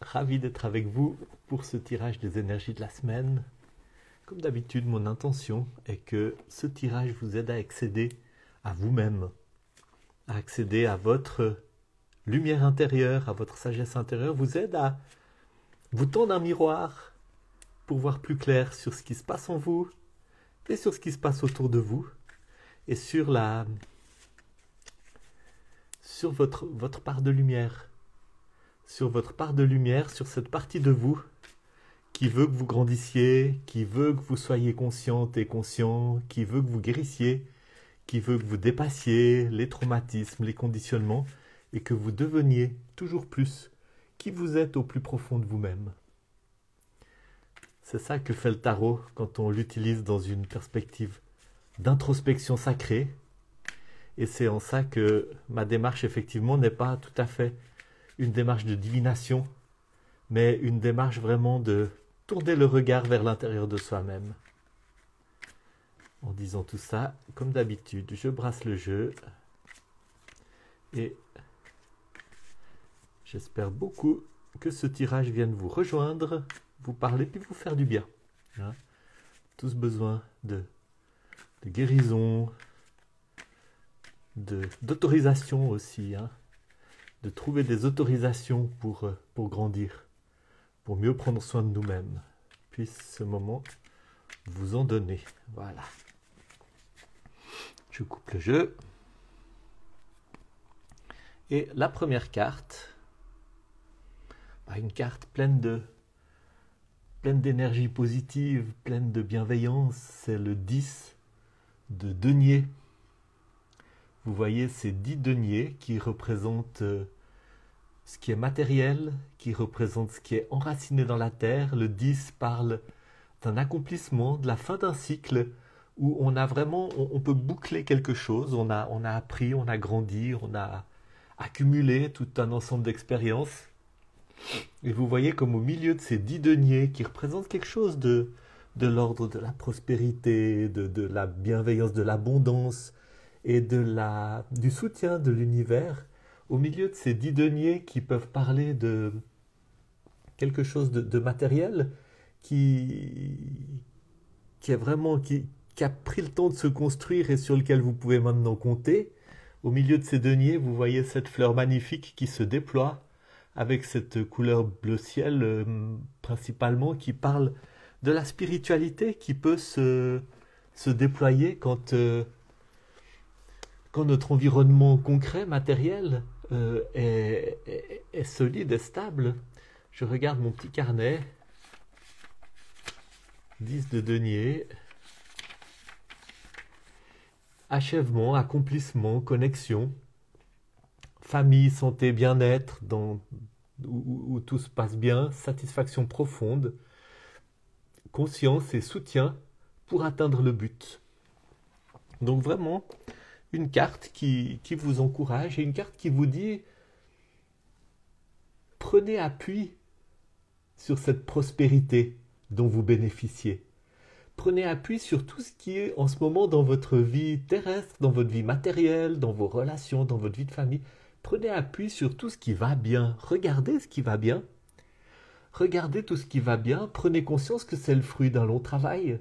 Ravi d'être avec vous pour ce tirage des énergies de la semaine. Comme d'habitude, mon intention est que ce tirage vous aide à accéder à vous-même, à accéder à votre lumière intérieure, à votre sagesse intérieure, vous aide à vous tendre un miroir pour voir plus clair sur ce qui se passe en vous et sur ce qui se passe autour de vous et sur votre part de lumière. Sur votre part de lumière, sur cette partie de vous qui veut que vous grandissiez, qui veut que vous soyez consciente et conscient, qui veut que vous guérissiez, qui veut que vous dépassiez les traumatismes, les conditionnements, et que vous deveniez toujours plus qui vous êtes au plus profond de vous-même. C'est ça que fait le tarot quand on l'utilise dans une perspective d'introspection sacrée, et c'est en ça que ma démarche effectivement n'est pas tout à fait une démarche de divination, mais une démarche vraiment de tourner le regard vers l'intérieur de soi-même. En disant tout ça, comme d'habitude, je brasse le jeu et j'espère beaucoup que ce tirage vienne vous rejoindre, vous parler puis vous faire du bien. Hein? Tous besoin de guérison, d'autorisation aussi, hein? De trouver des autorisations pour grandir, pour mieux prendre soin de nous-mêmes. Puisse ce moment vous en donner. Voilà. Je coupe le jeu. Et la première carte, une carte pleine d'énergie positive, pleine de bienveillance, c'est le 10 de denier. Vous voyez ces 10 deniers qui représentent ce qui est matériel, qui représente ce qui est enraciné dans la terre. Le 10 parle d'un accomplissement, de la fin d'un cycle où on a vraiment, on peut boucler quelque chose, on a appris, on a grandi, on a accumulé tout un ensemble d'expériences. Et vous voyez comme au milieu de ces 10 deniers qui représentent quelque chose de l'ordre de la prospérité, de la bienveillance, de l'abondance et du soutien de l'univers, au milieu de ces 10 deniers qui peuvent parler de quelque chose de matériel qui est vraiment, qui a pris le temps de se construire et sur lequel vous pouvez maintenant compter. Au milieu de ces deniers, vous voyez cette fleur magnifique qui se déploie avec cette couleur bleu ciel principalement, qui parle de la spiritualité qui peut se déployer quand notre environnement concret, matériel, est solide et stable. Je regarde mon petit carnet. 10 de denier. Achèvement, accomplissement, connexion. Famille, santé, bien-être, où tout se passe bien. Satisfaction profonde. Conscience et soutien pour atteindre le but. Donc vraiment, une carte qui vous encourage et une carte qui vous dit prenez appui sur cette prospérité dont vous bénéficiez. Prenez appui sur tout ce qui est en ce moment dans votre vie terrestre, dans votre vie matérielle, dans vos relations, dans votre vie de famille. Prenez appui sur tout ce qui va bien. Regardez ce qui va bien. Regardez tout ce qui va bien. Prenez conscience que c'est le fruit d'un long travail.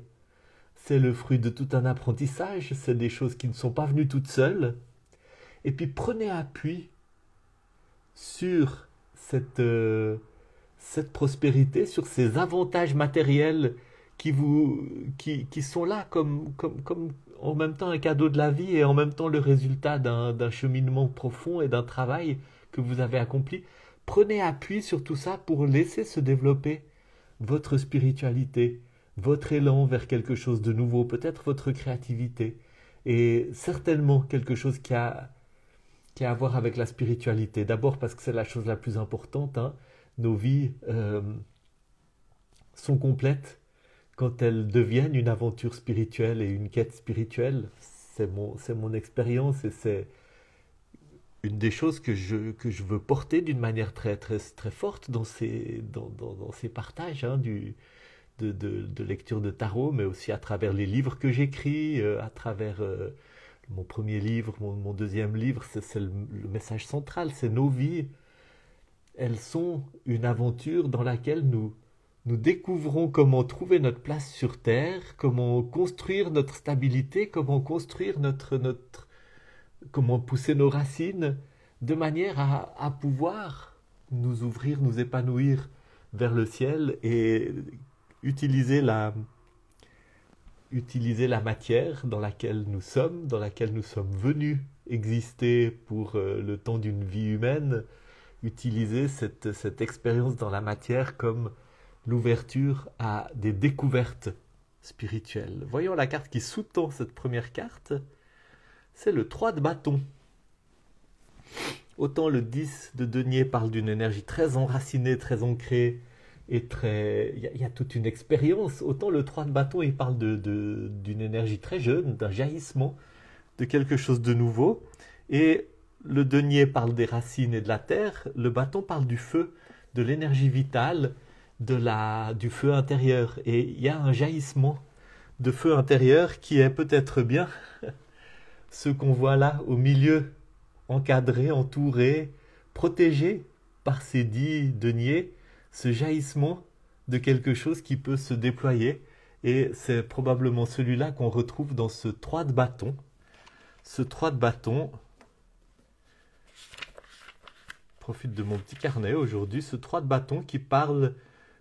C'est le fruit de tout un apprentissage, c'est des choses qui ne sont pas venues toutes seules. Et puis prenez appui sur cette prospérité, sur ces avantages matériels qui sont là comme en même temps un cadeau de la vie et en même temps le résultat d'un cheminement profond et d'un travail que vous avez accompli. Prenez appui sur tout ça pour laisser se développer votre spiritualité, votre élan vers quelque chose de nouveau, peut-être votre créativité, et certainement quelque chose qui a à voir avec la spiritualité. D'abord parce que c'est la chose la plus importante, hein. Nos vies sont complètes quand elles deviennent une aventure spirituelle et une quête spirituelle. C'est mon expérience et c'est une des choses que je veux porter d'une manière très, très, très forte dans ces partages, hein, de lecture de tarot, mais aussi à travers les livres que j'écris, à travers mon premier livre, mon deuxième livre, c'est le message central, c'est nos vies elles sont une aventure dans laquelle nous découvrons comment trouver notre place sur Terre, comment construire notre stabilité, comment construire comment pousser nos racines, de manière à pouvoir nous ouvrir, nous épanouir vers le ciel et utiliser la matière dans laquelle nous sommes venus exister pour le temps d'une vie humaine, utiliser cette expérience dans la matière comme l'ouverture à des découvertes spirituelles. Voyons la carte qui sous-tend cette première carte, c'est le 3 de bâton. Autant le 10 de denier parle d'une énergie très enracinée, très ancrée, et il y a toute une expérience, autant le 3 de bâton il parle d'une énergie très jeune, d'un jaillissement, de quelque chose de nouveau, et le denier parle des racines et de la terre, le bâton parle du feu, de l'énergie vitale, du feu intérieur, et il y a un jaillissement de feu intérieur qui est peut-être bien ce qu'on voit là au milieu, encadré, entouré, protégé par ces 10 deniers, ce jaillissement de quelque chose qui peut se déployer, et c'est probablement celui-là qu'on retrouve dans ce 3 de bâton. Ce 3 de bâton, je profite de mon petit carnet aujourd'hui, ce 3 de bâton qui parle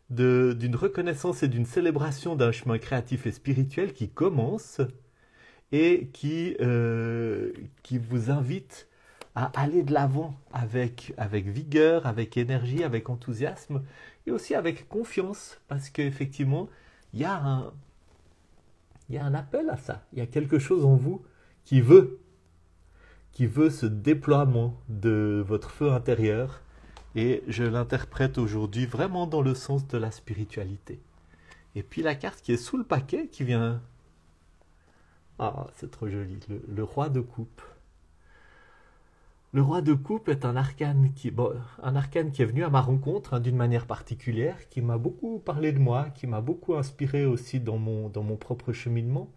d'une reconnaissance et d'une célébration d'un chemin créatif et spirituel qui commence et qui vous invite à aller de l'avant avec vigueur, avec énergie, avec enthousiasme et aussi avec confiance, parce qu'effectivement, il y a un appel à ça. Il y a quelque chose en vous qui veut ce déploiement de votre feu intérieur, et je l'interprète aujourd'hui vraiment dans le sens de la spiritualité. Et puis la carte qui est sous le paquet, qui vient... Ah, c'est trop joli, le roi de coupe. Le roi de coupe est un arcane qui est venu à ma rencontre, hein, d'une manière particulière, qui m'a beaucoup parlé de moi, qui m'a beaucoup inspiré aussi dans mon propre cheminement,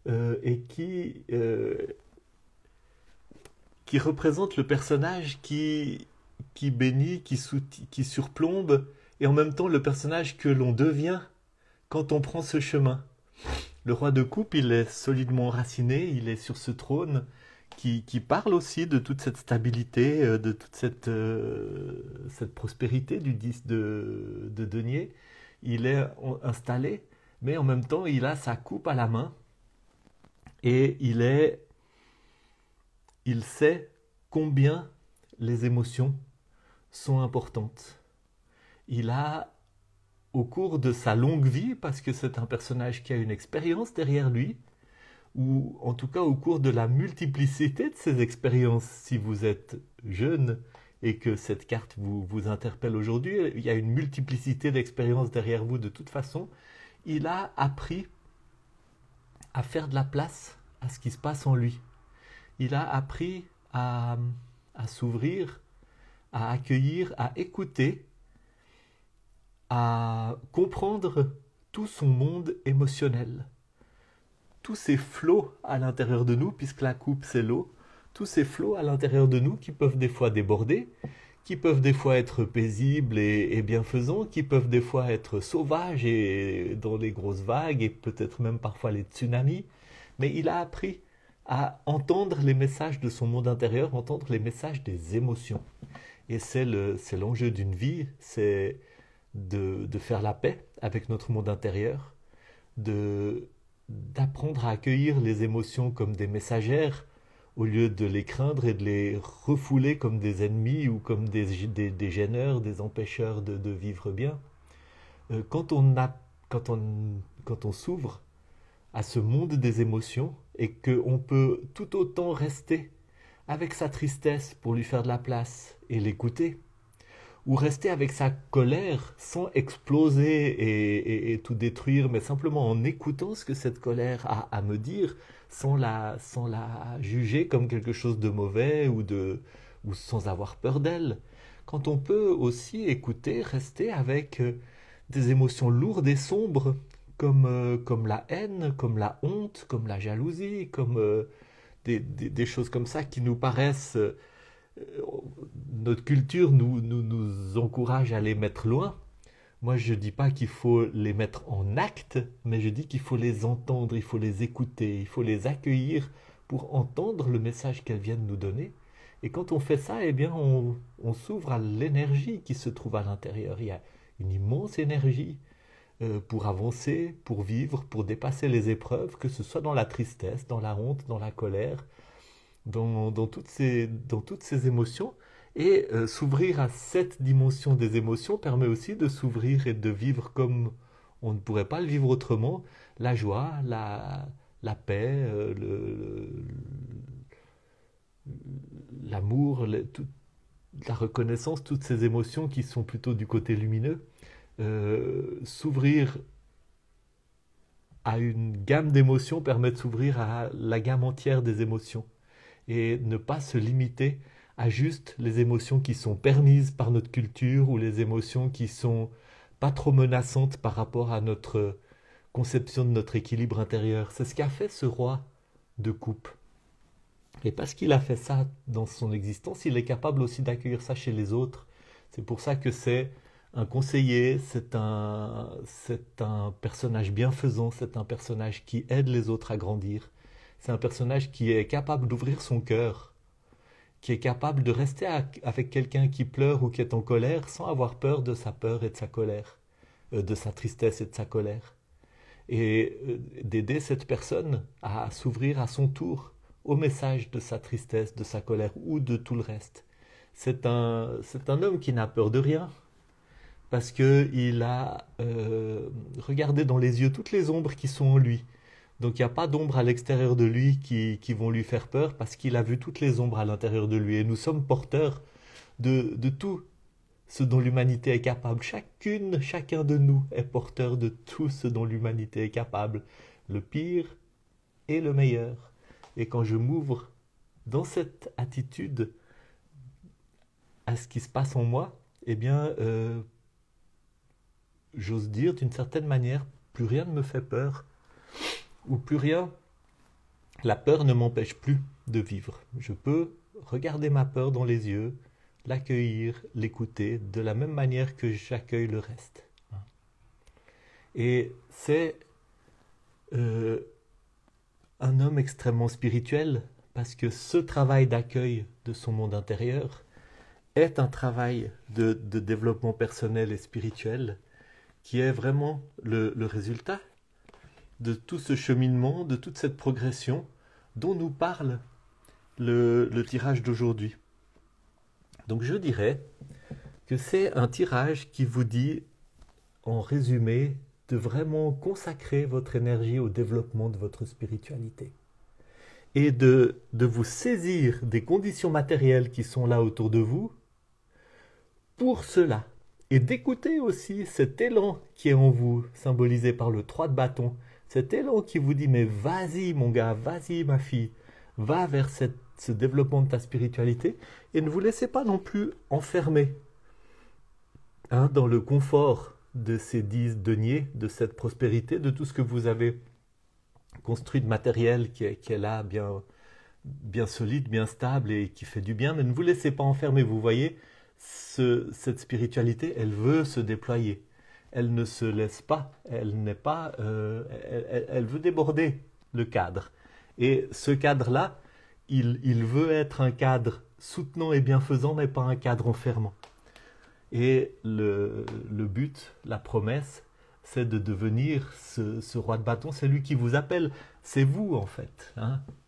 et qui représente le personnage qui bénit, qui surplombe, et en même temps le personnage que l'on devient quand on prend ce chemin. Le roi de coupe, il est solidement enraciné, il est sur ce trône qui parle aussi de toute cette stabilité, de toute cette prospérité du 10 de denier. Il est installé, mais en même temps, il a sa coupe à la main et il sait combien les émotions sont importantes. Il a, au cours de sa longue vie, parce que c'est un personnage qui a une expérience derrière lui, ou en tout cas au cours de la multiplicité de ses expériences, si vous êtes jeune et que cette carte vous interpelle aujourd'hui, il y a une multiplicité d'expériences derrière vous de toute façon. Il a appris à faire de la place à ce qui se passe en lui. Il a appris à s'ouvrir, à accueillir, à écouter, à comprendre tout son monde émotionnel. Tous ces flots à l'intérieur de nous, puisque la coupe c'est l'eau, tous ces flots à l'intérieur de nous qui peuvent des fois déborder, qui peuvent des fois être paisibles et bienfaisants, qui peuvent des fois être sauvages et dans les grosses vagues et peut-être même parfois les tsunamis. Mais il a appris à entendre les messages de son monde intérieur, entendre les messages des émotions. Et c'est l'enjeu d'une vie, c'est de faire la paix avec notre monde intérieur, d'apprendre à accueillir les émotions comme des messagères au lieu de les craindre et de les refouler comme des ennemis ou comme des gêneurs, des empêcheurs de vivre bien. Quand on s'ouvre à ce monde des émotions et qu'on peut tout autant rester avec sa tristesse pour lui faire de la place et l'écouter, ou rester avec sa colère sans exploser et tout détruire, mais simplement en écoutant ce que cette colère a à me dire, sans la juger comme quelque chose de mauvais ou sans avoir peur d'elle. Quand on peut aussi écouter, rester avec des émotions lourdes et sombres, comme la haine, comme la honte, comme la jalousie, comme des choses comme ça qui nous paraissent notre culture nous encourage à les mettre loin. Moi, je ne dis pas qu'il faut les mettre en acte, mais je dis qu'il faut les entendre, il faut les écouter, il faut les accueillir pour entendre le message qu'elles viennent nous donner. Et quand on fait ça, eh bien, on s'ouvre à l'énergie qui se trouve à l'intérieur. Il y a une immense énergie pour avancer, pour vivre, pour dépasser les épreuves, que ce soit dans la tristesse, dans la honte, dans la colère, dans toutes ces émotions. Et s'ouvrir à cette dimension des émotions permet aussi de s'ouvrir et de vivre comme on ne pourrait pas le vivre autrement, la joie, la paix, l'amour, la reconnaissance, toutes ces émotions qui sont plutôt du côté lumineux. S'ouvrir à une gamme d'émotions permet de s'ouvrir à la gamme entière des émotions et ne pas se limiter à juste les émotions qui sont permises par notre culture ou les émotions qui sont pas trop menaçantes par rapport à notre conception de notre équilibre intérieur. C'est ce qu'a fait ce roi de coupe. Et parce qu'il a fait ça dans son existence, il est capable aussi d'accueillir ça chez les autres. C'est pour ça que c'est un conseiller, c'est un personnage bienfaisant, c'est un personnage qui aide les autres à grandir. C'est un personnage qui est capable d'ouvrir son cœur, qui est capable de rester avec quelqu'un qui pleure ou qui est en colère sans avoir peur de sa peur et de sa colère, de sa tristesse et de sa colère. Et d'aider cette personne à s'ouvrir à son tour au message de sa tristesse, de sa colère ou de tout le reste. C'est un homme qui n'a peur de rien, parce qu'il a regardé dans les yeux toutes les ombres qui sont en lui. Donc il n'y a pas d'ombre à l'extérieur de lui qui vont lui faire peur, parce qu'il a vu toutes les ombres à l'intérieur de lui. Et nous sommes porteurs de tout ce dont l'humanité est capable. Chacun de nous est porteur de tout ce dont l'humanité est capable, le pire et le meilleur. Et quand je m'ouvre dans cette attitude à ce qui se passe en moi, eh bien, j'ose dire d'une certaine manière, plus rien ne me fait peur, ou plus rien, la peur ne m'empêche plus de vivre. Je peux regarder ma peur dans les yeux, l'accueillir, l'écouter, de la même manière que j'accueille le reste. Et c'est un homme extrêmement spirituel, parce que ce travail d'accueil de son monde intérieur est un travail de développement personnel et spirituel qui est vraiment le résultat de tout ce cheminement, de toute cette progression dont nous parle le tirage d'aujourd'hui. Donc je dirais que c'est un tirage qui vous dit, en résumé, de vraiment consacrer votre énergie au développement de votre spiritualité et de vous saisir des conditions matérielles qui sont là autour de vous pour cela, et d'écouter aussi cet élan qui est en vous, symbolisé par le 3 de bâton, cet élan qui vous dit mais vas-y mon gars, vas-y ma fille, va vers ce développement de ta spiritualité, et ne vous laissez pas non plus enfermer dans le confort de ces 10 deniers, de cette prospérité, de tout ce que vous avez construit de matériel qui est là, bien solide, bien stable et qui fait du bien, mais ne vous laissez pas enfermer. Vous voyez, cette spiritualité, elle veut se déployer. Elle ne se laisse pas, elle n'est pas, elle veut déborder le cadre. Et ce cadre-là, il veut être un cadre soutenant et bienfaisant, mais pas un cadre enfermant. Et le but, la promesse, c'est de devenir ce roi de bâton. C'est lui qui vous appelle. C'est vous, en fait.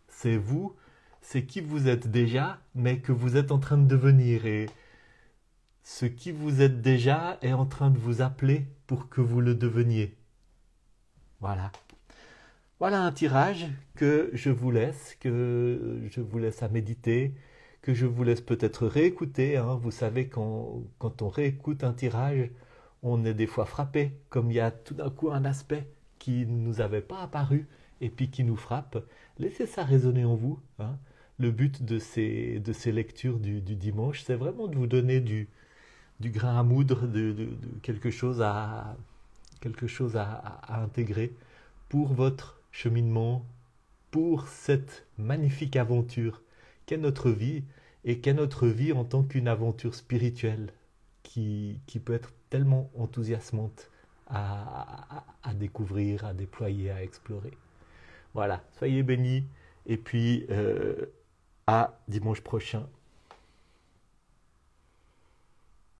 C'est vous, c'est qui vous êtes déjà, mais que vous êtes en train de devenir. Et ce qui vous êtes déjà est en train de vous appeler pour que vous le deveniez. Voilà. Voilà un tirage que je vous laisse à méditer, que je vous laisse peut-être réécouter. Vous savez, quand on réécoute un tirage, on est des fois frappé, comme il y a tout d'un coup un aspect qui ne nous avait pas apparu et puis qui nous frappe. Laissez ça résonner en vous. Le but de ces lectures du dimanche, c'est vraiment de vous donner du grain à moudre, de quelque chose à intégrer pour votre cheminement, pour cette magnifique aventure qu'est notre vie, et qu'est notre vie en tant qu'une aventure spirituelle qui peut être tellement enthousiasmante à découvrir, à déployer, à explorer. Voilà, soyez bénis et puis à dimanche prochain.